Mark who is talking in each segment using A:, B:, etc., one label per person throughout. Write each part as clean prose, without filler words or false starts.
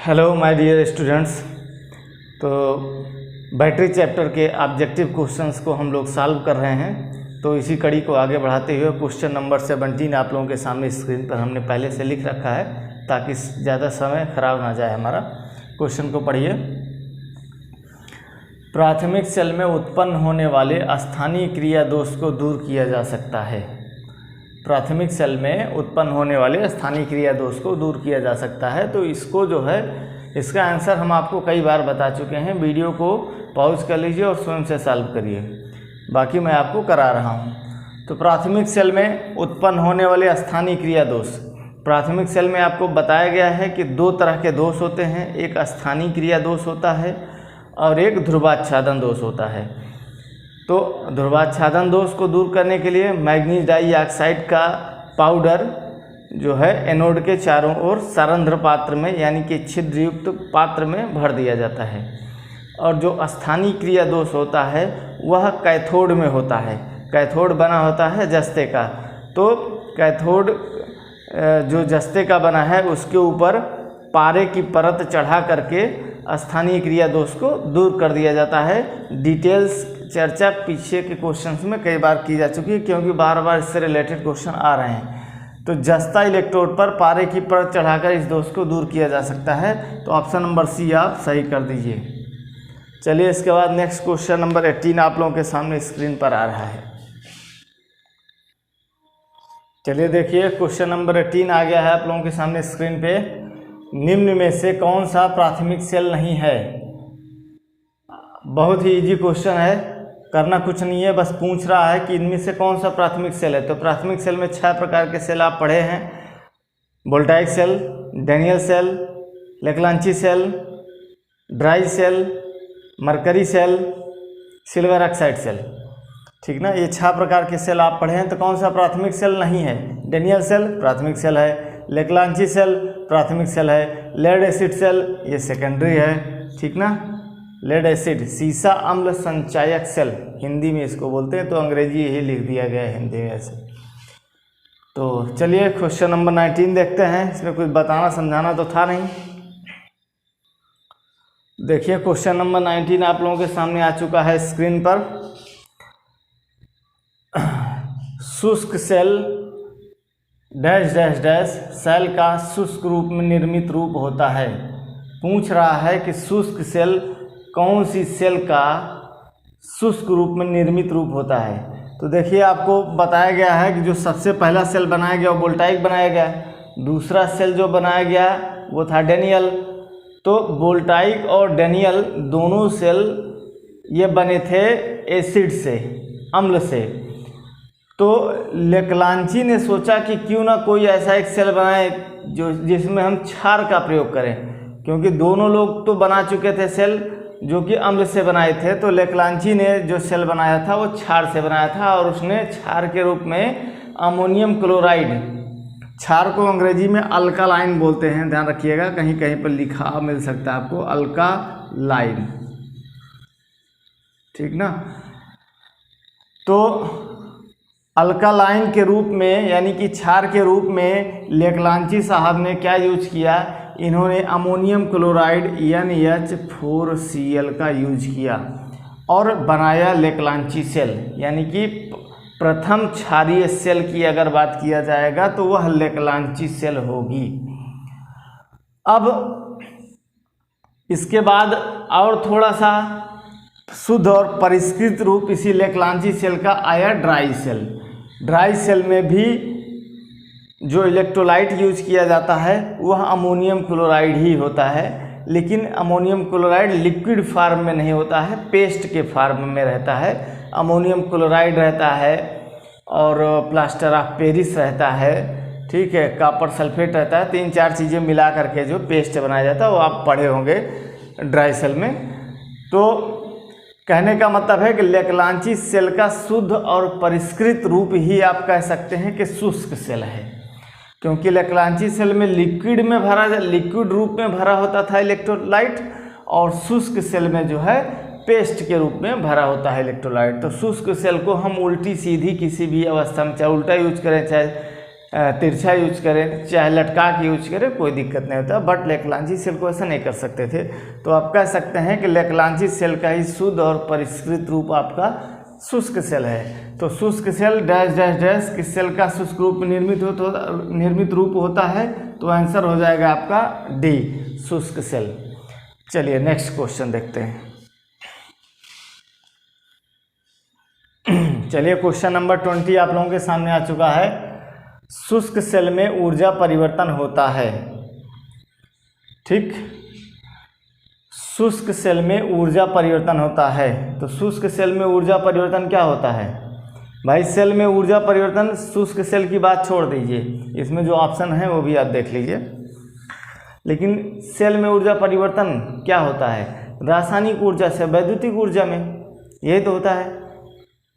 A: Hello my dear students. तो battery chapter के objective questions को हम लोग सॉल्व कर रहे हैं। तो इसी कड़ी को आगे बढ़ाते हुए क्वेश्चन नंबर 17 आप लोगों के सामने स्क्रीन पर हमने पहले से लिख रखा है ताकि ज़्यादा समय खराब ना जाए हमारा। क्वेश्चन को पढ़िए। प्राथमिक सेल में उत्पन्न होने वाले स्थानीय क्रिया दोष को दूर किया जा सकता है। प्राथमिक सेल में उत्पन्न होने वाले स्थानीय क्रिया दोष को दूर किया जा सकता है। तो इसको जो है इसका आंसर हम आपको कई बार बता चुके हैं। वीडियो को पॉज कर लीजिए और स्वयं से सॉल्व करिए, बाकी मैं आपको करा रहा हूं। तो प्राथमिक सेल में उत्पन्न होने वाले स्थानीय क्रिया दोष, प्राथमिक सेल में आपको बताया गया है कि दो तरह के दोष होते हैं। एक स्थानीय क्रिया दोष होता है और एक ध्रुवाच्छादन दोष होता है। तो ध्रुवाच्छादन दोष को दूर करने के लिए मैग्नीज डाइऑक्साइड का पाउडर जो है एनोड के चारों ओर सारंध्र पात्र में यानी कि छिद्रयुक्त पात्र में भर दिया जाता है। और जो स्थानीय क्रिया दोष होता है वह कैथोड में होता है। कैथोड बना होता है जस्ते का। तो कैथोड जो जस्ते का बना है उसके ऊपर पारे की परत चढ़ा करके स्थानीय क्रिया दोष को दूर कर दिया जाता है। डिटेल्स चर्चा पीछे के क्वेश्चंस में कई बार की जा चुकी है क्योंकि बार बार इससे रिलेटेड क्वेश्चन आ रहे हैं। तो जस्ता इलेक्ट्रोड पर पारे की परत चढ़ाकर इस दोष को दूर किया जा सकता है। तो ऑप्शन नंबर सी आप सही कर दीजिए। चलिए इसके बाद नेक्स्ट क्वेश्चन नंबर 18 आप लोगों के सामने स्क्रीन पर आ रहा है। चलिए देखिए क्वेश्चन नंबर 18 आ गया है आप लोगों के सामने स्क्रीन पे। निम्न में से कौन सा प्राथमिक सेल नहीं है? बहुत ही इजी क्वेश्चन है, करना कुछ नहीं है, बस पूछ रहा है कि इनमें से कौन सा प्राथमिक सेल है। तो प्राथमिक सेल में 6 प्रकार के सेल आप पढ़े हैं। Voltaic cell, Daniell cell, Leclanche cell, dry cell, mercury cell, silver oxide cell. ठीक ना, ये 6 प्रकार के सेल आप पढ़े हैं। तो कौन सा प्राथमिक सेल नहीं है? डेनियल सेल प्राथमिक सेल है, लेक्लांची सेल प्राथमिक सेल है, लेड एसिड सेल ये सेकेंडरी है। ठीक ना, लेड एसिड सीसा अम्ल संचायक सेल हिंदी में इसको बोलते हैं, तो अंग्रेजी यही लिख दिया गया है हिंदी में ऐसे। तो चलिए क्वेश्चन नंबर 19 देखते हैं। इसमें कुछ बताना समझाना तो था नहीं। देखिए क्वेश्चन नंबर 19 आप लोगों के सामने आ चुका है स्क्रीन पर। शुष्क cell dash dash dash cell का शुष्क रूप में निर्मित रूप होता है। पूछ रहा है कि शुष्क सेल कौन सी सेल का शुष्क रूप में निर्मित रूप होता है। तो देखिए आपको बताया गया है कि जो सबसे पहला सेल बनाया गया वो वोल्टाइक बनाया गया। दूसरा सेल जो बनाया गया वो था डेनियल। तो वोल्टाइक और डेनियल दोनों सेल ये बने थे एसिड से, अम्ल से। तो लेक्लांची ने सोचा कि क्यों ना कोई ऐसा एक सेल बनाए जो जिसमें हम क्षार का प्रयोग करें, क्योंकि दोनों लोग तो बना चुके थे सेल जो कि अम्ल से बनाए थे। तो लेक्लांची ने जो सेल बनाया था वो क्षार से बनाया था और उसने क्षार के रूप में अमोनियम क्लोराइड, क्षार को अंग्रेजी में अल्कालाइन बोलते हैं, ध्यान रखिएगा, कहीं कहीं पर लिखा मिल सकता है आपको अल्कालाइन। ठीक ना, तो अल्कालाइन के रूप में यानी कि क्षार के रूप में लेक्लांची साहब ने क्या यूज किया? इन्होंने अमोनियम क्लोराइड NH4Cl का यूज किया और बनाया लेक्लांची सेल। यानी कि प्रथम क्षारीय सेल की अगर बात किया जाएगा तो वह लेक्लांची सेल होगी। अब इसके बाद और थोड़ा सा शुद्ध और परिष्कृत रूप इसी लेक्लांची सेल का आया ड्राई सेल। ड्राई सेल में भी जो इलेक्ट्रोलाइट यूज किया जाता है वह अमोनियम क्लोराइड ही होता है, लेकिन अमोनियम क्लोराइड लिक्विड फार्म में नहीं होता है, पेस्ट के फार्म में रहता है। अमोनियम क्लोराइड रहता है और प्लास्टर ऑफ पेरिस रहता है, ठीक है, कॉपर सल्फेट रहता है। 3-4 चीज़ें मिला करके जो पेस्ट बनाया जाता है वो आप पढ़े होंगे ड्राई सेल में। तो कहने का मतलब है कि लेक्लांची सेल का शुद्ध और परिष्कृत रूप ही आप कह सकते हैं कि शुष्क सेल है, क्योंकि लेक्लांची सेल में लिक्विड रूप में भरा होता था इलेक्ट्रोलाइट और शुष्क सेल में जो है पेस्ट के रूप में भरा होता है इलेक्ट्रोलाइट। तो शुष्क सेल को हम उल्टी सीधी किसी भी अवस्था में, चाहे उल्टा यूज करें चाहे तिरछा यूज करें चाहे लटका के यूज करें, कोई दिक्कत नहीं होता। बट लेकलांजी सेल को ऐसा नहीं कर सकते थे। तो आप कह सकते हैं कि लेकलांजी सेल का ही शुद्ध और परिष्कृत रूप आपका शुष्क सेल है। तो शुष्क सेल डैश डैश डैश किस सेल का शुष्क रूप निर्मित रूप होता है? तो आंसर हो जाएगा आपका डी, शुष्क सेल। चलिए नेक्स्ट क्वेश्चन देखते हैं। चलिए क्वेश्चन नंबर 20 आप लोगों के सामने आ चुका है। शुष्क सेल में ऊर्जा परिवर्तन होता है। ठीक, शुष्क सेल में ऊर्जा परिवर्तन होता है। तो शुष्क सेल में ऊर्जा परिवर्तन क्या होता है भाई? सेल में ऊर्जा परिवर्तन, शुष्क सेल की बात छोड़ दीजिए, इसमें जो ऑप्शन है वो भी आप देख लीजिए। लेकिन सेल में ऊर्जा परिवर्तन क्या होता है? रासायनिक ऊर्जा से वैद्युतिक ऊर्जा में, यही तो होता है।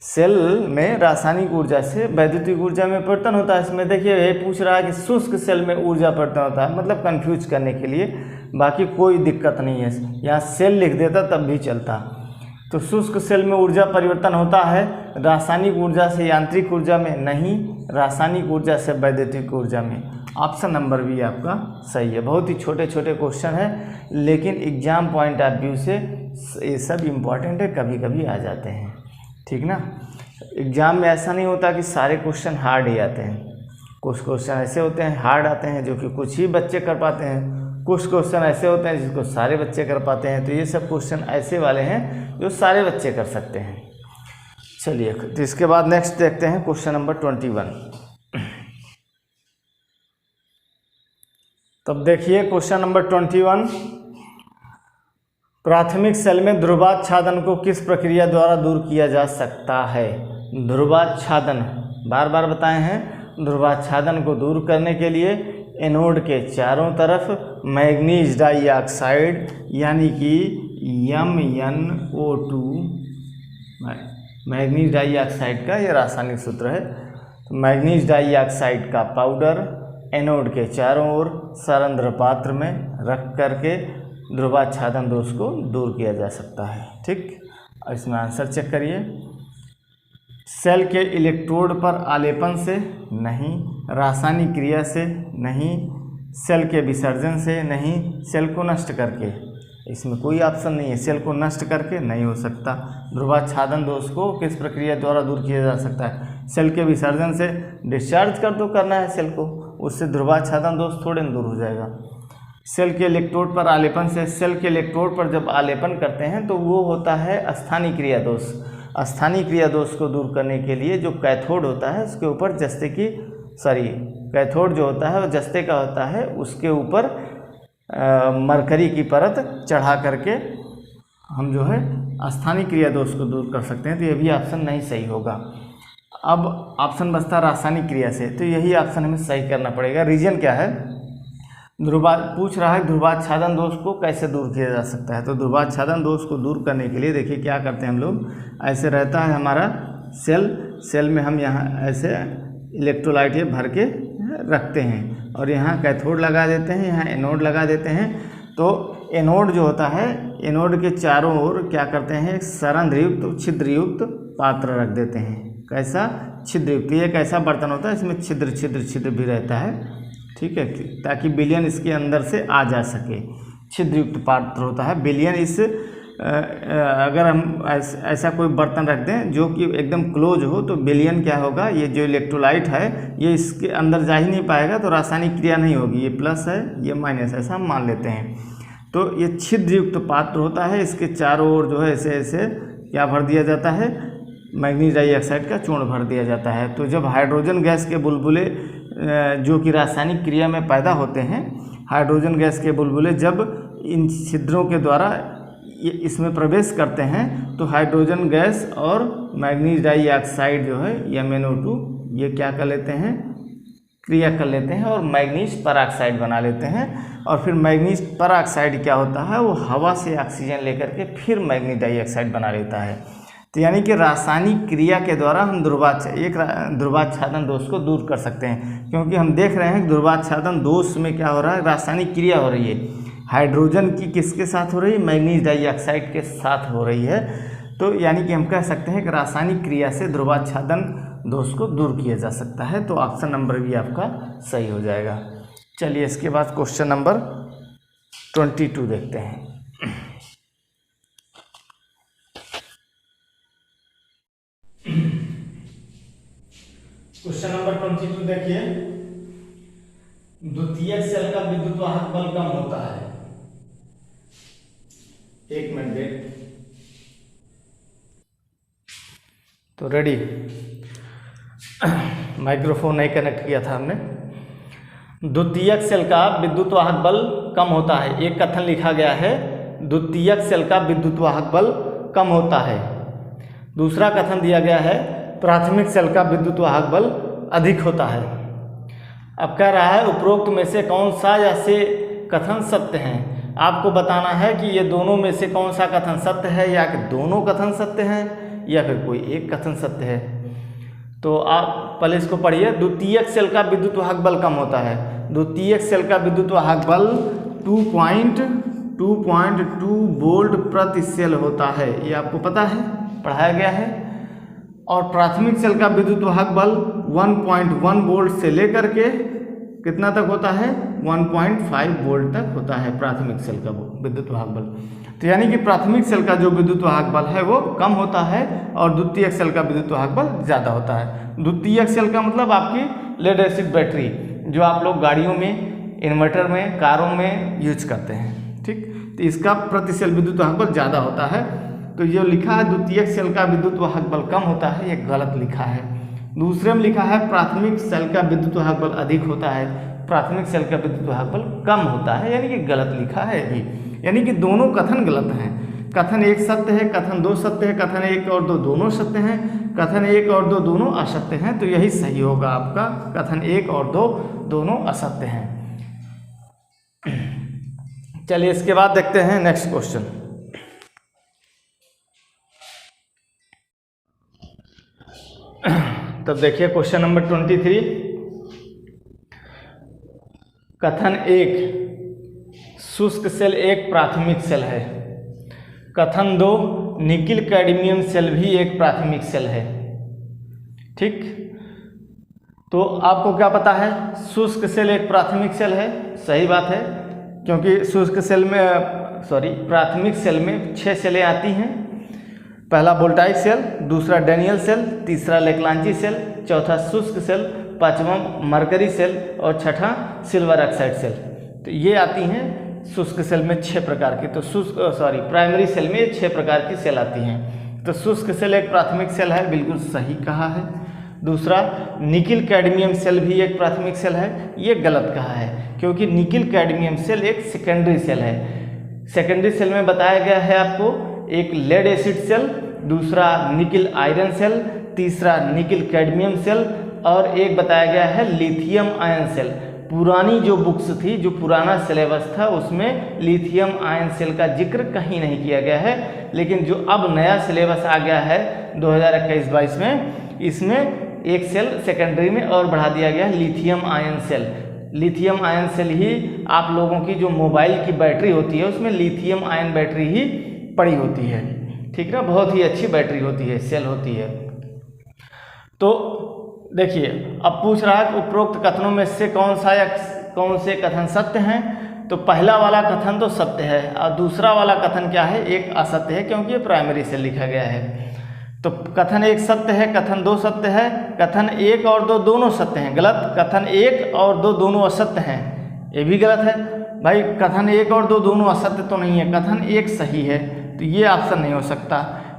A: सेल में रासायनिक ऊर्जा से वैद्युतिक ऊर्जा में परिवर्तन होता है। इसमें देखिए ये पूछ रहा है कि शुष्क सेल में ऊर्जा परिवर्तन होता है, मतलब कंफ्यूज करने के लिए, बाकी कोई दिक्कत नहीं है। यहाँ सेल लिख देता तब भी चलता। तो शुष्क सेल में ऊर्जा परिवर्तन होता है रासायनिक ऊर्जा से यांत्रिक ऊर्जा में, नहीं रासायनिक ऊर्जा से वैद्युतिक ऊर्जा में। ऑप्शन नंबर बी आपका सही है। बहुत ही छोटे छोटे क्वेश्चन हैं, लेकिन एग्जाम पॉइंट ऑफ व्यू से ये सब इम्पॉर्टेंट है, कभी कभी आ जाते हैं। ठीक ना, एग्जाम में ऐसा नहीं होता कि सारे क्वेश्चन हार्ड ही आते हैं। कुछ क्वेश्चन ऐसे होते हैं हार्ड आते हैं जो कि कुछ ही बच्चे कर पाते हैं, कुछ क्वेश्चन ऐसे होते हैं जिसको सारे बच्चे कर पाते हैं। तो ये सब क्वेश्चन ऐसे वाले हैं जो सारे बच्चे कर सकते हैं। चलिए तो इसके बाद नेक्स्ट देखते हैं क्वेश्चन नंबर 21। तब देखिए क्वेश्चन नंबर 21, प्राथमिक सेल में ध्रुवाच्छादन को किस प्रक्रिया द्वारा दूर किया जा सकता है? ध्रुवाच्छादन बार बार बताए हैं। ध्रुवाच्छादन को दूर करने के लिए एनोड के चारों तरफ मैग्नीज डाइऑक्साइड यानी कि MnO2, मैग्नीज डाइऑक्साइड का ये रासायनिक सूत्र है। तो मैग्नीज डाइऑक्साइड का पाउडर एनोड के चारों ओर सरंध्र पात्र में रख करके ध्रुवाच्छादन दोष को दूर किया जा सकता है। ठीक, इसमें आंसर चेक करिए। सेल के इलेक्ट्रोड पर आलेपन से नहीं, रासायनिक क्रिया से नहीं, सेल के विसर्जन से नहीं, सेल को नष्ट करके, इसमें कोई ऑप्शन नहीं है। सेल को नष्ट करके नहीं हो सकता। ध्रुवाच्छादन दोष को किस प्रक्रिया द्वारा दूर किया जा सकता है? सेल के विसर्जन से। डिस्चार्ज कर दो करना है सेल को, उससे ध्रुवाच्छादन दोष थोड़े दूर हो जाएगा। सेल के इलेक्ट्रोड पर आलेपन से, सेल के इलेक्ट्रोड पर जब आलेपन करते हैं तो वो होता है स्थानीय क्रिया दोष। स्थानीय क्रिया दोष को दूर करने के लिए जो कैथोड होता है उसके ऊपर जस्ते की कैथोड जो होता है वो जस्ते का होता है, उसके ऊपर मरकरी की परत चढ़ा करके हम जो है स्थानीय क्रिया दोष को दूर कर सकते हैं। तो ये भी ऑप्शन नहीं सही होगा। अब ऑप्शन बचता रासायनिक क्रिया से, तो यही ऑप्शन हमें सही करना पड़ेगा। रीजन क्या है? पूछ रहा है ध्रुवाच्छादन दोष को कैसे दूर किया जा सकता है। तो ध्रुवाच्छादन दोष को दूर करने के लिए देखिए क्या करते हैं हम लोग। ऐसे रहता है हमारा सेल में हम यहाँ ऐसे इलेक्ट्रोलाइट ये भर के रखते हैं और यहाँ कैथोड लगा देते हैं, यहाँ एनोड लगा देते हैं। तो एनोड जो होता है, एनोड के चारों ओर क्या करते हैं, एक सरंध्रयुक्त छिद्रयुक्त पात्र रख देते हैं। कैसा? छिद्रयुक्त। ये एक ऐसा बर्तन होता है इसमें छिद्र भी रहता है। ठीक है, ताकि विलयन इसके अंदर से आ जा सके। छिद्रयुक्त पात्र होता है विलयन। इस अगर हम ऐसा कोई बर्तन रख दें जो कि एकदम क्लोज हो तो विलयन क्या होगा, ये जो इलेक्ट्रोलाइट है ये इसके अंदर जा ही नहीं पाएगा, तो रासायनिक क्रिया नहीं होगी। ये प्लस है, ये माइनस, ऐसा हम मान लेते हैं। तो ये छिद्रयुक्त पात्र होता है, इसके चारों ओर जो है ऐसे ऐसे क्या भर दिया जाता है, मैग्नीज डाइऑक्साइड का चूर्ण भर दिया जाता है। तो जब हाइड्रोजन गैस के बुलबुले जो कि रासायनिक क्रिया में पैदा होते हैं, हाइड्रोजन गैस के बुलबुले जब इन छिद्रों के द्वारा इसमें प्रवेश करते हैं तो हाइड्रोजन गैस और मैग्नीज डाइऑक्साइड जो है MnO2 ये क्या कर लेते हैं, क्रिया कर लेते हैं और मैग्नीज परऑक्साइड बना लेते हैं। और फिर मैग्नीज परऑक्साइड क्या होता है, वो हवा से ऑक्सीजन लेकर के फिर मैग्नीज डाइऑक्साइड बना लेता है। तो यानी कि रासायनिक क्रिया के द्वारा हम ध्रुवाच्छादन दोष को दूर कर सकते हैं। क्योंकि हम देख रहे हैं कि ध्रुवाच्छादन दोष में क्या हो रहा है, रासायनिक क्रिया हो रही है। हाइड्रोजन की किसके साथ हो रही है, मैग्नीज डाइऑक्साइड के साथ हो रही है। तो यानी कि हम कह सकते हैं कि रासायनिक क्रिया से ध्रुवाच्छादन दोष को दूर किया जा सकता है। तो ऑप्शन नंबर भी आपका सही हो जाएगा। चलिए इसके बाद क्वेश्चन नंबर 22 देखते हैं। क्वेश्चन नंबर 22 देखिए, द्वितीयक सेल का विद्युत वाहक बल कम होता है। एक मिनट वेट। तो रेडी, माइक्रोफोन नहीं कनेक्ट किया था हमने। द्वितीयक सेल का विद्युत वाहक बल कम होता है। एक कथन लिखा गया है, द्वितीयक सेल का विद्युत वाहक बल कम होता है। दूसरा कथन दिया गया है, प्राथमिक सेल का विद्युत वाहक बल अधिक होता है। अब कह रहा है उपरोक्त में से कौन सा या से कथन सत्य हैं। आपको बताना है कि ये दोनों में से कौन सा कथन सत्य है, या कि दोनों कथन सत्य हैं, या फिर कोई एक कथन सत्य है। तो आप पहले इसको पढ़िए। द्वितीयक सेल का विद्युत वाहक बल कम होता है। द्वितीयक सेल का विद्युत वाहक बल 2.2 वोल्ट प्रति सेल होता है, ये आपको पता है, पढ़ाया गया है। और प्राथमिक सेल का विद्युत वाहक बल 1.1 वोल्ट से लेकर के कितना तक होता है, 1.5 वोल्ट तक होता है प्राथमिक सेल का विद्युत वाहक बल। तो यानी कि प्राथमिक सेल का जो विद्युत वाहक बल है वो कम होता है और द्वितीयक सेल का विद्युत वाहक बल ज़्यादा होता है। द्वितीयक सेल का मतलब आपकी लेड एसिड बैटरी, जो आप लोग गाड़ियों में, इन्वर्टर में, कारों में यूज करते हैं, ठीक। तो इसका प्रति सेल विद्युत वाहक बल ज़्यादा होता है। तो ये लिखा है द्वितीयक सेल का विद्युत वाहक बल कम होता है, ये गलत लिखा है। दूसरे में लिखा है प्राथमिक सेल का विद्युत वाहक बल अधिक होता है, प्राथमिक सेल का विद्युत वाहक बल कम होता है, यानी कि गलत लिखा है भी। यानी कि दोनों कथन गलत हैं। कथन एक सत्य है, कथन दो सत्य है, कथन एक और दो दोनों सत्य हैं, कथन एक और दो दोनों असत्य हैं। तो यही सही होगा आपका, कथन एक और दो दोनों असत्य हैं। चलिए इसके बाद देखते हैं नेक्स्ट क्वेश्चन। तब देखिए क्वेश्चन नंबर 23। कथन एक, शुष्क सेल एक प्राथमिक सेल है। कथन दो, निकिल कैडमियम सेल भी एक प्राथमिक सेल है, ठीक। तो आपको क्या पता है, शुष्क सेल एक प्राथमिक सेल है, सही बात है, क्योंकि शुष्क सेल में प्राथमिक सेल में 6 सेलें आती हैं। पहला वोल्टाइक सेल, दूसरा डैनियल सेल, तीसरा लेक्लांची सेल, चौथा शुष्क सेल, पांचवा मरकरी सेल और छठा सिल्वर ऑक्साइड सेल। तो ये आती हैं शुष्क सेल में 6 प्रकार की। तो प्राइमरी सेल में 6 प्रकार की सेल आती हैं। तो शुष्क सेल एक प्राथमिक सेल है, बिल्कुल सही कहा है। दूसरा, निकिल कैडमियम सेल भी एक प्राथमिक सेल है, ये गलत कहा है, क्योंकि निकिल कैडमियम सेल एक सेकेंडरी सेल है। सेकेंडरी सेल में बताया गया है आपको, एक लेड एसिड सेल, दूसरा निकिल आयरन सेल, तीसरा निकिल कैडमियम सेल और एक बताया गया है लिथियम आयन सेल। पुरानी जो बुक्स थी, जो पुराना सिलेबस था, उसमें लिथियम आयन सेल का जिक्र कहीं नहीं किया गया है, लेकिन जो अब नया सिलेबस आ गया है 2021-22 में, इसमें एक सेल सेकेंडरी में और बढ़ा दिया गया है, lithium ion cell. Lithium ion cell ही आप लोगों की जो मोबाइल की बैटरी होती है उसमें लिथियम आयन बैटरी ही पड़ी होती है, ठीक ना। बहुत ही अच्छी बैटरी होती है, सेल होती है। तो देखिए अब पूछ रहा है उपरोक्त कथनों में से कौन से कथन सत्य हैं। तो पहला वाला कथन तो सत्य है और दूसरा वाला कथन क्या है, एक असत्य है, क्योंकि ये प्राइमरी से लिखा गया है। तो कथन एक सत्य है, कथन दो सत्य है, कथन एक और दो दोनों सत्य हैं, गलत। कथन एक और दो दोनों असत्य हैं, ये भी गलत है भाई। कथन एक और दो दोनों असत्य तो नहीं है, कथन एक सही है, तो ये ऑप्शन नहीं हो सकता।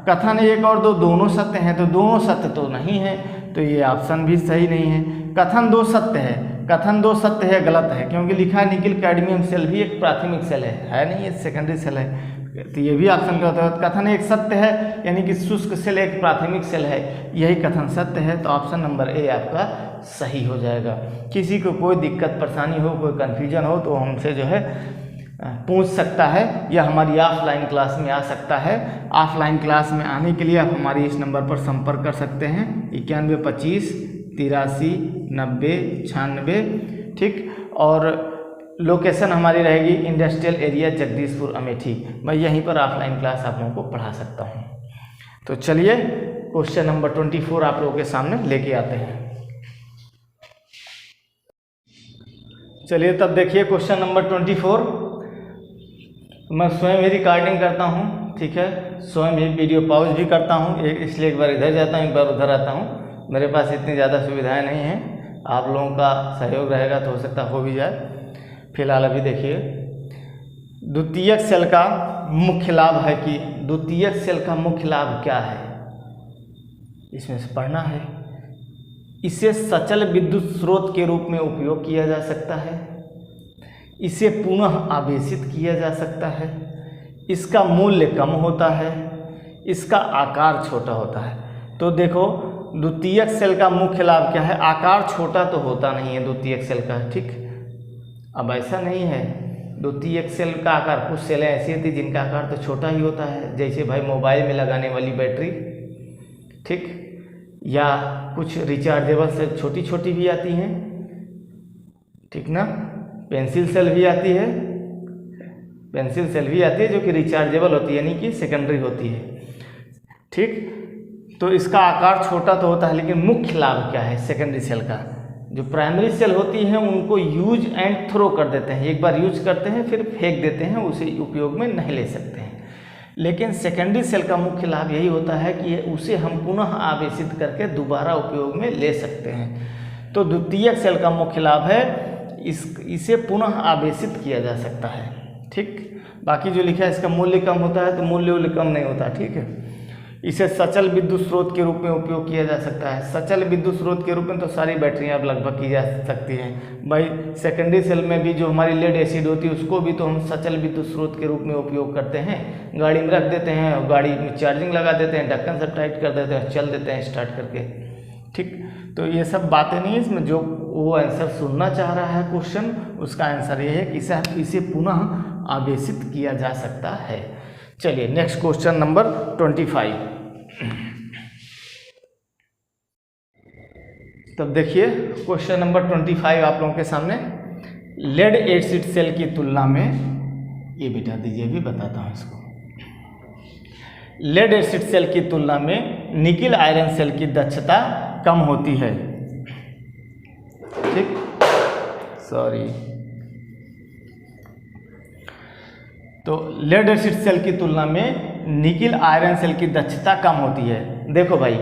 A: कथन एक और दो दोनों सत्य हैं, तो दोनों सत्य तो नहीं है, तो ये ऑप्शन भी सही नहीं है। कथन दो सत्य है, कथन दो सत्य है, गलत है, क्योंकि लिखा है निकिल कैडमियम सेल भी एक प्राथमिक सेल है नहीं, ये सेकेंडरी सेल है, तो ये भी ऑप्शन गलत है। कथन एक सत्य है, यानी कि शुष्क सेल एक प्राथमिक सेल है, यही कथन सत्य है, तो ऑप्शन नंबर ए आपका सही हो जाएगा। किसी को कोई दिक्कत परेशानी हो, कोई कन्फ्यूजन हो, तो हमसे जो है पूछ सकता है, या हमारी ऑफलाइन क्लास में आ सकता है। ऑफलाइन क्लास में आने के लिए आप हमारी इस नंबर पर संपर्क कर सकते हैं, 9125 83 90 96, ठीक। और लोकेशन हमारी रहेगी इंडस्ट्रियल एरिया जगदीशपुर अमेठी। मैं यहीं पर ऑफलाइन क्लास आप लोगों को पढ़ा सकता हूँ। तो चलिए क्वेश्चन नंबर 24 आप लोगों के सामने लेके आते हैं। चलिए तब देखिए क्वेश्चन नंबर 24। मैं स्वयं ही रिकॉर्डिंग करता हूँ, ठीक है, स्वयं ही वीडियो पॉज भी करता हूँ, इसलिए एक बार इधर जाता हूँ, एक बार उधर आता हूँ। मेरे पास इतनी ज़्यादा सुविधाएं नहीं हैं, आप लोगों का सहयोग रहेगा तो हो सकता हो भी जाए। फिलहाल अभी देखिए, द्वितीयक सेल का मुख्य लाभ है कि द्वितीयक सेल का मुख्य लाभ क्या है, इसमें से पढ़ना है। इसे सचल विद्युत स्रोत के रूप में उपयोग किया जा सकता है, इसे पुनः आवेशित किया जा सकता है, इसका मूल्य कम होता है, इसका आकार छोटा होता है। तो देखो द्वितीयक सेल का मुख्य लाभ क्या है, आकार छोटा तो होता नहीं है द्वितीयक सेल का, ठीक। अब ऐसा नहीं है, द्वितीयक सेल का आकार, कुछ सेलें ऐसी होती जिनका आकार तो छोटा ही होता है, जैसे भाई मोबाइल में लगाने वाली बैटरी, ठीक, या कुछ रिचार्जेबल सेल छोटी छोटी भी आती हैं, ठीक ना। पेंसिल सेल भी आती है, पेंसिल सेल भी आती है जो कि रिचार्जेबल होती है, यानी कि सेकेंडरी होती है, ठीक। तो इसका आकार छोटा तो होता है, लेकिन मुख्य लाभ क्या है सेकेंडरी सेल का, जो प्राइमरी सेल होती हैं उनको यूज एंड थ्रो कर देते हैं, एक बार यूज करते हैं फिर फेंक देते हैं, उसे उपयोग में नहीं ले सकते हैं। लेकिन सेकेंडरी सेल का मुख्य लाभ यही होता है कि उसे हम पुनः आवेशित करके दोबारा उपयोग में ले सकते हैं। तो द्वितीयक सेल का मुख्य लाभ है इसे पुनः आवेशित किया जा सकता है, ठीक। बाकी जो लिखा है इसका मूल्य कम होता है, तो मूल्य कम नहीं होता, ठीक है। इसे सचल विद्युत स्रोत के रूप में उपयोग किया जा सकता है। सचल विद्युत स्रोत के रूप में तो सारी बैटरियां अब लगभग की जा सकती हैं भाई। सेकेंडरी सेल में भी जो हमारी लेड एसिड होती है उसको भी तो हम सचल विद्युत स्रोत के रूप में उपयोग करते हैं, गाड़ी में रख देते हैं और गाड़ी में चार्जिंग लगा देते हैं, ढक्कन सब टाइट कर देते हैं, चल देते हैं स्टार्ट करके, ठीक। तो ये सब बातें नहीं है इसमें, जो वो आंसर सुनना चाह रहा है क्वेश्चन, उसका आंसर ये है कि इसे पुनः आवेशित किया जा सकता है। चलिए नेक्स्ट क्वेश्चन नंबर 25। तब देखिए क्वेश्चन नंबर 25 आप लोगों के सामने, लेड एसिड सेल की तुलना में, ये बिठा दीजिए भी बताता हूँ इसको, लेड एसिड सेल की तुलना में निकिल आयरन सेल की दक्षता कम होती है, ठीक, सॉरी। तो लेड एसिड सेल की तुलना में निकिल आयरन सेल की दक्षता कम होती है। देखो भाई,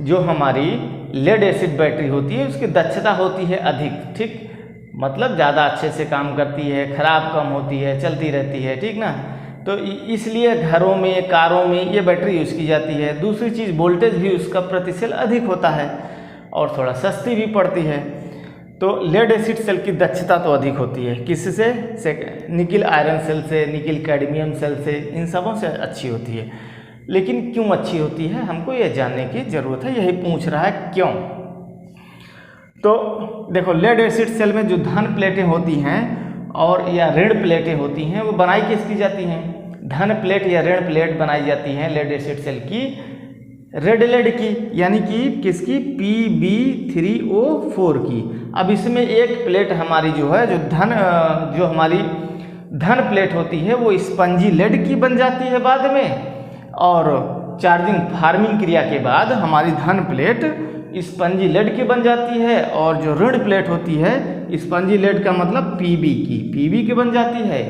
A: जो हमारी लेड एसिड बैटरी होती है उसकी दक्षता होती है अधिक, ठीक, मतलब ज़्यादा अच्छे से काम करती है, खराब कम होती है, चलती रहती है, ठीक ना। तो इसलिए घरों में, कारों में ये बैटरी यूज़ की जाती है। दूसरी चीज़, वोल्टेज भी उसका प्रति सेल अधिक होता है और थोड़ा सस्ती भी पड़ती है। तो लेड एसिड सेल की दक्षता तो अधिक होती है, किससे, निकिल आयरन सेल से, निकिल कैडमियम सेल से, इन सबों से अच्छी होती है। लेकिन क्यों अच्छी होती है, हमको यह जानने की ज़रूरत है, यही पूछ रहा है क्यों। तो देखो, लेड एसिड सेल में जो धन प्लेटें होती हैं और या ऋण प्लेटें होती हैं, वो बनाई किसकी जाती हैं, धन प्लेट या ऋण प्लेट बनाई जाती हैं लेड एसिड सेल की रेड लेड की, यानी कि किसकी, Pb3O4 की। अब इसमें एक प्लेट हमारी जो है, जो हमारी धन प्लेट होती है वो स्पंजी लेड की बन जाती है बाद में, और चार्जिंग फार्मिंग क्रिया के बाद हमारी धन प्लेट स्पंजी लेड की बन जाती है, और जो ऋण प्लेट होती है स्पंजी लेड का मतलब Pb की बन जाती है,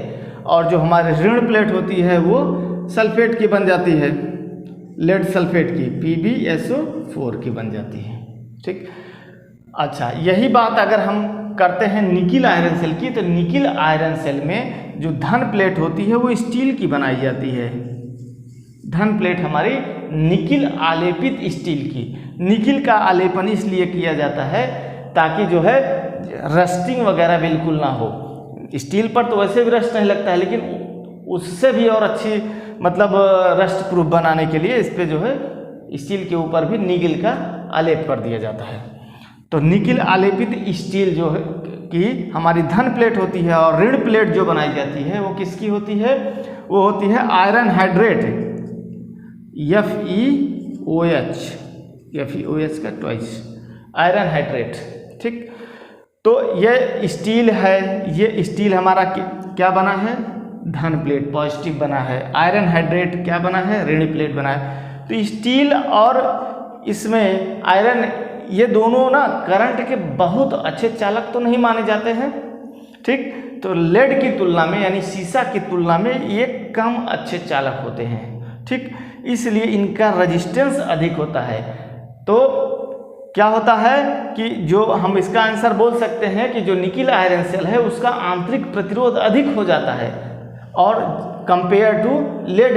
A: और जो हमारी ऋण प्लेट होती है वो सल्फेट की बन जाती है, लेड सल्फेट की, PbSO4 की बन जाती है, ठीक। अच्छा, यही बात अगर हम करते हैं निकिल आयरन सेल की, तो निकिल आयरन सेल में जो धन प्लेट होती है वो स्टील की बनाई जाती है। धन प्लेट हमारी निकिल आलेपित स्टील की। निकिल का आलेपन इसलिए किया जाता है ताकि जो है रस्टिंग वगैरह बिल्कुल ना हो। स्टील पर तो वैसे भी रस्ट नहीं लगता है, लेकिन उससे भी और अच्छी मतलब रस्ट प्रूफ बनाने के लिए इस पे जो है स्टील के ऊपर भी निकिल का आलेप कर दिया जाता है। तो निकिल आलेपित स्टील जो है कि हमारी धन प्लेट होती है, और ऋण प्लेट जो बनाई जाती है वो किसकी होती है, वो होती है आयरन हाइड्रेट, FeOH का ट्वाइस, आयरन हाइड्रेट, ठीक। तो ये स्टील है, ये स्टील हमारा क्या बना है, धन प्लेट पॉजिटिव बना है, आयरन हाइड्रेट क्या बना है, ऋण प्लेट बना है। तो स्टील और इसमें आयरन, ये दोनों ना करंट के बहुत अच्छे चालक तो नहीं माने जाते हैं, ठीक। तो लेड की तुलना में यानी सीसा की तुलना में ये कम अच्छे चालक होते हैं, ठीक। इसलिए इनका रेजिस्टेंस अधिक होता है। तो क्या होता है कि जो हम इसका आंसर बोल सकते हैं कि जो निकिल आयरन सेल है उसका आंतरिक प्रतिरोध अधिक हो जाता है और compare to lead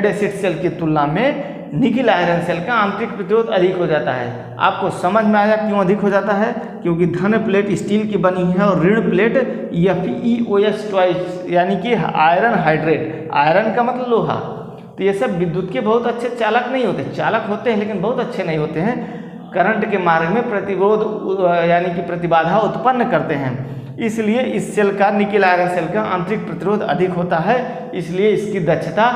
A: acid cell की तुलना में निकिल आयरन सेल का आंतरिक प्रतिरोध अधिक हो जाता है। आपको समझ में आया क्यों अधिक हो जाता है? क्योंकि धन प्लेट स्टील की बनी है और ऋण प्लेट FeOS ट्वाइस यानी कि आयरन हाइड्रेट, आयरन का मतलब लोहा। तो ये सब विद्युत के बहुत अच्छे चालक नहीं होते, चालक होते हैं लेकिन बहुत अच्छे नहीं होते हैं, करंट के मार्ग में प्रतिरोध यानी कि प्रतिबाधा उत्पन्न करते हैं। इसलिए इस सेल का, निकिल आयरन सेल का आंतरिक प्रतिरोध अधिक होता है, इसलिए इसकी दक्षता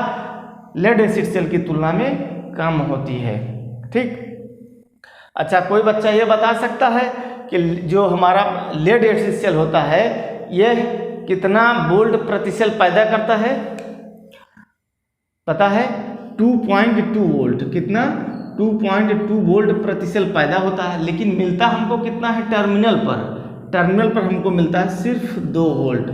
A: लेड एसिड सेल की तुलना में कम होती है, ठीक। अच्छा, कोई बच्चा ये बता सकता है कि जो हमारा लेड एसिड सेल होता है यह कितना वोल्ट प्रति सेल पैदा करता है? पता है? 2.2 वोल्ट। कितना? 2.2 वोल्ट प्रति सेल पैदा होता है, लेकिन मिलता हमको कितना है टर्मिनल पर? टर्मिनल पर हमको मिलता है सिर्फ 2 वोल्ट।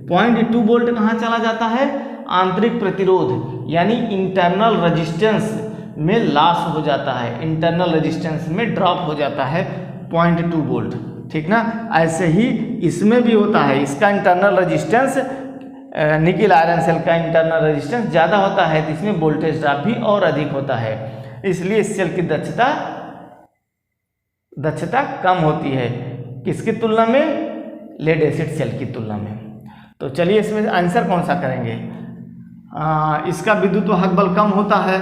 A: 0.2 वोल्ट कहाँ चला जाता है? आंतरिक प्रतिरोध यानी इंटरनल रेजिस्टेंस में लॉस हो जाता है, इंटरनल रेजिस्टेंस में ड्रॉप हो जाता है 0.2 वोल्ट, ठीक ना। ऐसे ही इसमें भी होता है, इसका internal resistance, nickel iron cell का इंटरनल रेजिस्टेंस ज़्यादा होता है तो इसमें वोल्टेज ड्रॉप भी और अधिक होता है, इसलिए इस सेल की दक्षता कम होती है। किसकी तुलना में? लेड एसिड सेल की तुलना में। तो चलिए इसमें आंसर कौन सा करेंगे? इसका विद्युत वाहक बल कम होता है?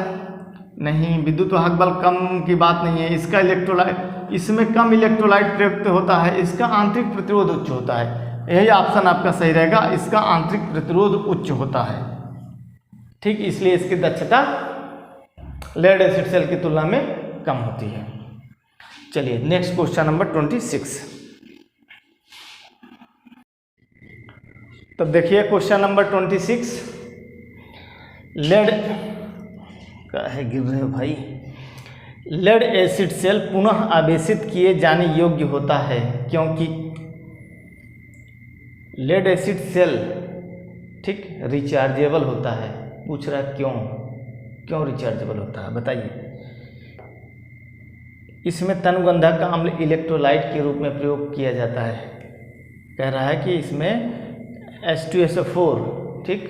A: नहीं, विद्युत वाहक बल कम की बात नहीं है। इसका इलेक्ट्रोलाइट, इसमें कम इलेक्ट्रोलाइट प्रयुक्त होता है, इसका आंतरिक प्रतिरोध उच्च होता है। यही ऑप्शन आपका सही रहेगा, इसका आंतरिक प्रतिरोध उच्च होता है, ठीक। इसलिए इसकी दक्षता लेड एसिड सेल की तुलना में कम होती है। चलिए नेक्स्ट क्वेश्चन नंबर 26। तो देखिए क्वेश्चन नंबर 26, लेड का है, गिर रहे हो भाई। लेड एसिड सेल पुनः आवेशित किए जाने योग्य होता है क्योंकि लेड एसिड सेल, ठीक, रिचार्जेबल होता है। पूछ रहा क्यों रिचार्जेबल होता है, बताइए। इसमें तनुगंधक अम्ल इलेक्ट्रोलाइट के रूप में प्रयोग किया जाता है। कह रहा है कि इसमें H2SO4, ठीक,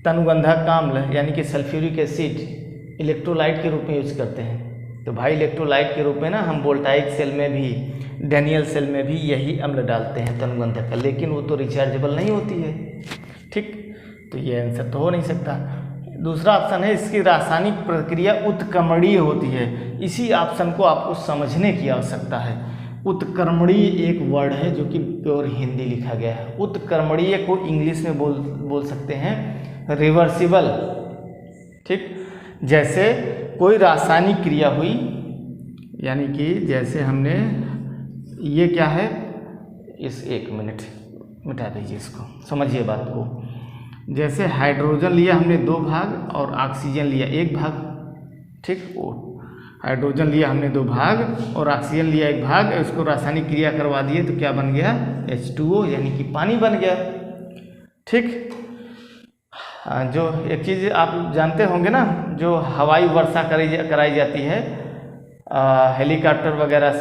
A: तनुगंधक अम्ल यानी कि सल्फ्यूरिक एसिड इलेक्ट्रोलाइट के रूप में यूज करते हैं। तो भाई इलेक्ट्रोलाइट के रूप में ना हम वोल्टाइक सेल में भी, डैनियल सेल में भी यही अम्ल डालते हैं तनुगंधक का, लेकिन वो तो रिचार्जेबल नहीं होती है, ठीक। तो ये आंसर तो हो नहीं सकता। दूसरा ऑप्शन है, इसकी रासायनिक प्रक्रिया उत्क्रमणीय होती है। इसी ऑप्शन को आपको समझने की आवश्यकता है। उत्क्रमणीय एक वर्ड है जो कि प्योर हिंदी लिखा गया है। उत्क्रमणीय को इंग्लिश में बोल सकते हैं रिवर्सिबल, ठीक। जैसे कोई रासायनिक क्रिया हुई, यानी कि जैसे हमने, ये क्या है, एक मिनट मिटा दीजिए इसको, समझिए बात को। जैसे हाइड्रोजन लिया हमने 2 भाग और ऑक्सीजन लिया 1 भाग, ठीक। हाइड्रोजन लिया हमने 2 भाग और ऑक्सीजन लिया 1 भाग, उसको रासायनिक क्रिया करवा दिए तो क्या बन गया? H2O यानी कि पानी बन गया, ठीक। जो एक चीज़ आप जानते होंगे ना, जो हवाई वर्षा कराई जाती है हेलीकॉप्टर वगैरह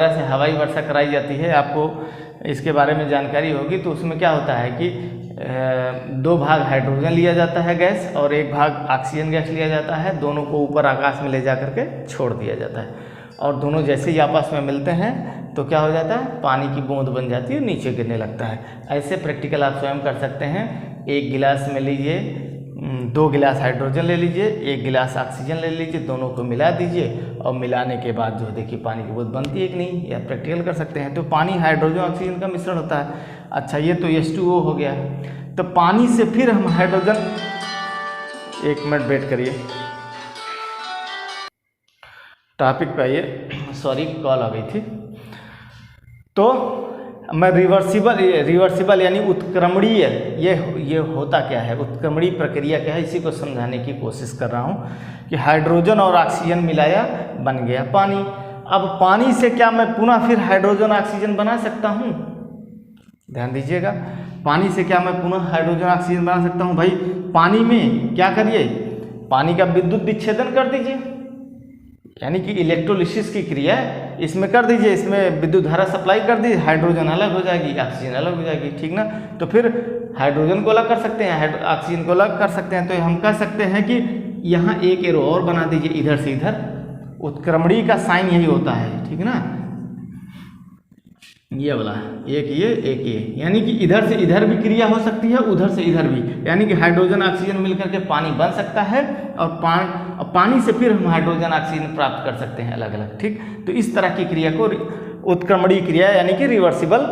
A: से हवाई वर्षा कराई जाती है, आपको इसके बारे में जानकारी होगी। तो उसमें क्या होता है कि 2 भाग हाइड्रोजन लिया जाता है गैस और 1 भाग ऑक्सीजन गैस लिया जाता है, दोनों को ऊपर आकाश में ले जा करके छोड़ दिया जाता है और दोनों जैसे ही आपस में मिलते हैं तो क्या हो जाता है? पानी की बूंद बन जाती है, नीचे गिरने लगता है। ऐसे प्रैक्टिकल आप स्वयं कर सकते हैं। 1 गिलास में लीजिए, 2 गिलास हाइड्रोजन ले लीजिए, 1 गिलास ऑक्सीजन ले लीजिए, दोनों को मिला दीजिए और मिलाने के बाद जो देखिए पानी की बूंद बनती है कि नहीं, या प्रैक्टिकल कर सकते हैं। तो पानी हाइड्रोजन ऑक्सीजन का मिश्रण होता है। अच्छा, ये तो H2O हो गया। तो पानी से फिर हम हाइड्रोजन, 1 मिनट वेट करिए, टॉपिक पे आइए, सॉरी कॉल आ गई थी। तो मैं रिवर्सिबल यानी उत्क्रमणीय, ये होता क्या है, उत्क्रमणीय प्रक्रिया क्या है, इसी को समझाने की कोशिश कर रहा हूँ कि हाइड्रोजन और ऑक्सीजन मिलाया बन गया पानी। अब पानी से क्या मैं पुनः फिर हाइड्रोजन ऑक्सीजन बना सकता हूँ? ध्यान दीजिएगा, पानी से क्या मैं पुनः हाइड्रोजन ऑक्सीजन बना सकता हूँ? भाई पानी में क्या करिए, पानी का विद्युत विच्छेदन कर दीजिए, यानी कि इलेक्ट्रोलिसिस की क्रिया इसमें कर दीजिए, इसमें विद्युत धारा सप्लाई कर दीजिए, हाइड्रोजन अलग हो जाएगी, ऑक्सीजन अलग हो जाएगी, ठीक ना। तो फिर हाइड्रोजन को अलग कर सकते हैं, ऑक्सीजन को अलग कर सकते हैं, तो हम कह सकते हैं कि यहाँ एक एरो और बना दीजिए इधर से इधर, उत्क्रमणीय का साइन यही होता है, ठीक ना, ये वाला एक ये, यानी कि इधर से इधर भी क्रिया हो सकती है, उधर से इधर भी, यानी कि हाइड्रोजन ऑक्सीजन मिलकर के पानी बन सकता है और पानी से फिर हम हाइड्रोजन ऑक्सीजन प्राप्त कर सकते हैं अलग अलग, ठीक। तो इस तरह की क्रिया को उत्क्रमणीय क्रिया यानी कि रिवर्सिबल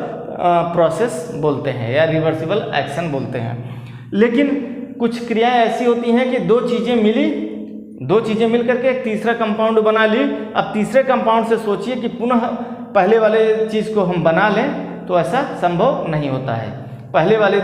A: प्रोसेस बोलते हैं या रिवर्सिबल एक्शन बोलते हैं। लेकिन कुछ क्रियाएं ऐसी होती हैं कि दो चीज़ें मिल करके एक तीसरा कंपाउंड बना ली। अब तीसरे कंपाउंड से सोचिए कि पुनः पहले वाले चीज़ को हम बना लें, तो ऐसा संभव नहीं होता है। पहले वाले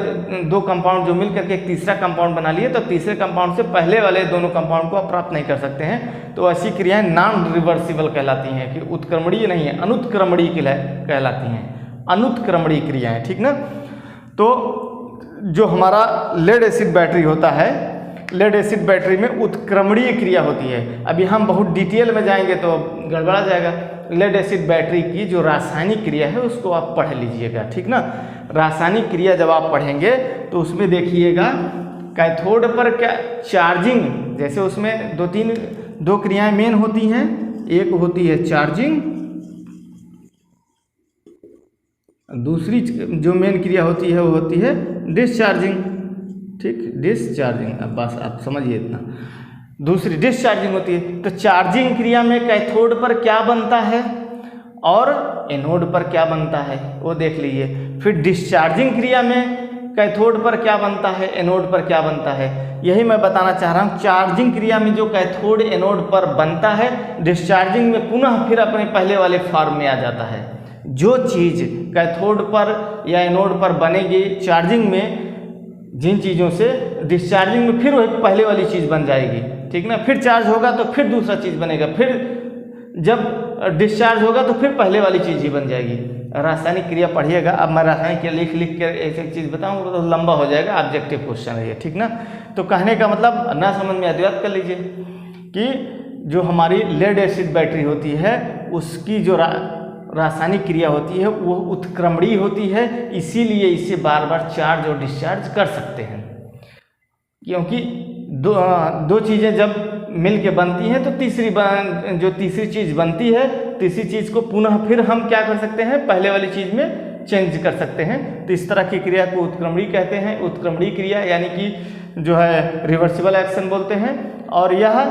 A: दो कंपाउंड जो मिल करके एक तीसरा कंपाउंड बना लिए, तो तीसरे कंपाउंड से पहले वाले दोनों कंपाउंड को आप प्राप्त नहीं कर सकते हैं। तो ऐसी क्रियाएं नॉन रिवर्सिबल कहलाती हैं, कि उत्क्रमणीय नहीं है, अनुत्क्रमणीय कहलाती हैं, अनुत्क्रमणीय क्रियाएं, ठीक ना। तो जो हमारा लेड एसिड बैटरी होता है, लेड एसिड बैटरी में उत्क्रमणीय क्रिया होती है। अभी हम बहुत डिटेल में जाएंगे तो गड़बड़ा जाएगा। लेड एसिड बैटरी की जो रासायनिक क्रिया है उसको आप पढ़ लीजिएगा, ठीक ना। रासायनिक क्रिया जब आप पढ़ेंगे तो उसमें देखिएगा कैथोड पर क्या चार्जिंग, जैसे उसमें दो क्रियाएं मेन होती हैं, एक होती है चार्जिंग, दूसरी जो मेन क्रिया होती है वो होती है डिस्चार्जिंग, ठीक, डिस्चार्जिंग। अब बस आप समझिए इतना, दूसरी डिस्चार्जिंग होती है। तो चार्जिंग क्रिया में कैथोड पर क्या बनता है और एनोड पर क्या बनता है वो देख लीजिए। फिर डिस्चार्जिंग क्रिया में कैथोड पर क्या बनता है, एनोड पर क्या बनता है, यही मैं बताना चाह रहा हूँ। चार्जिंग क्रिया में जो कैथोड एनोड पर बनता है, डिस्चार्जिंग में पुनः फिर अपने पहले वाले फॉर्म में आ जाता है। जो चीज़ कैथोड पर या एनोड पर बनेगी चार्जिंग में, जिन चीज़ों से डिस्चार्जिंग में फिर वही पहले वाली चीज़ बन जाएगी, ठीक ना। फिर चार्ज होगा तो फिर दूसरा चीज़ बनेगा, फिर जब डिस्चार्ज होगा तो फिर पहले वाली चीज़ ही बन जाएगी। रासायनिक क्रिया पढ़िएगा। अब मैं रासायनिक क्रिया लिख कर एक चीज़ बताऊंगा तो लंबा हो जाएगा, ऑब्जेक्टिव क्वेश्चन है ये, ठीक ना। तो कहने का मतलब ना समझ में याद कर लीजिए कि जो हमारी लेड एसिड बैटरी होती है उसकी जो रासायनिक क्रिया होती है वो उत्क्रमणीय होती है, इसीलिए इसे बार बार चार्ज और डिस्चार्ज कर सकते हैं। क्योंकि दो चीज़ें जब मिल के बनती हैं तो तीसरी चीज़ बनती है, तीसरी चीज़ को पुनः फिर हम क्या कर सकते हैं, पहले वाली चीज़ में चेंज कर सकते हैं। तो इस तरह की क्रिया को उत्क्रमणीय कहते हैं। उत्क्रमणीय क्रिया यानी कि जो है रिवर्सिबल एक्शन बोलते हैं, और यह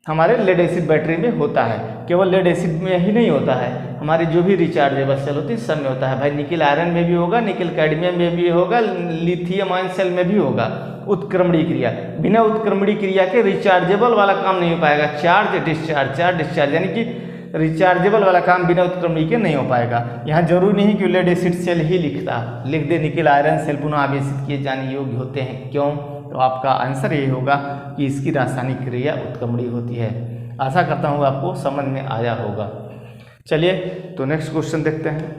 A: हमारे लेड एसिड बैटरी में होता है। केवल लेड एसिड में ही नहीं होता है, हमारी जो भी रिचार्जेबल सेल होती है सब में होता है। भाई निकल आयरन में भी होगा, निकल कैडमियम में भी होगा, लिथियम आयन सेल में भी होगा उत्क्रमणीय क्रिया। बिना उत्क्रमणीय क्रिया के रिचार्जेबल वाला काम नहीं हो पाएगा। चार्ज डिस्चार्ज यानी कि रिचार्जेबल वाला काम बिना उत्क्रमणीय के नहीं हो पाएगा। यहाँ जरूरी नहीं कि लेड एसिड सेल ही लिख दे निकल आयरन सेल पुनः आवेशित किए जाने योग्य होते हैं। क्यों? तो आपका आंसर ये होगा कि इसकी रासायनिक क्रिया उत्क्रमणीय होती है। आशा करता हूँ आपको समझ में आया होगा। चलिए तो नेक्स्ट क्वेश्चन देखते हैं।